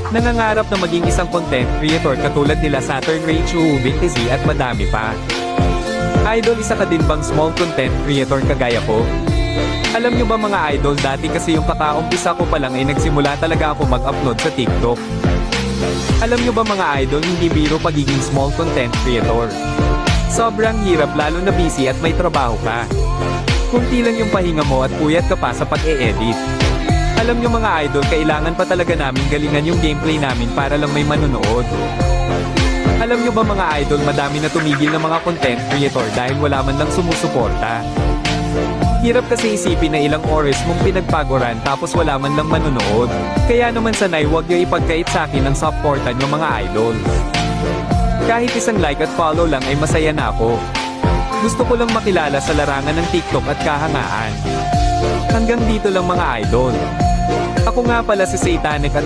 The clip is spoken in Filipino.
Nangangarap na maging isang content creator katulad nila Saturn Ray Chu, Vinty Z at madami pa. Idol, isa ka din bang small content creator kagaya ko? Alam nyo ba mga idol, dati kasi yung kakaumpisa ko pa lang ay nagsimula talaga ako mag-upload sa TikTok. Alam nyo ba mga idol, hindi biro pagiging small content creator. Sobrang hirap lalo na busy at may trabaho ka. Kunti lang yung pahinga mo at puyat ka pa sa pag-e-edit. Alam nyo mga idol, kailangan pa talaga namin galingan yung gameplay namin para lang may manonood. Alam nyo ba mga idol, madami na tumigil na mga content creator dahil wala man lang sumusuporta. Hirap kasi isipin na ilang oras mong pinagpaguran tapos wala man lang manonood. Kaya naman sanay, wag nyo ipagkait sa akin ang supportan nyo mga idol. Kahit isang like at follow lang ay masaya na ako. Gusto ko lang makilala sa larangan ng TikTok at kahangaan. Hanggang dito lang mga idol. Ako nga pala si Satanic at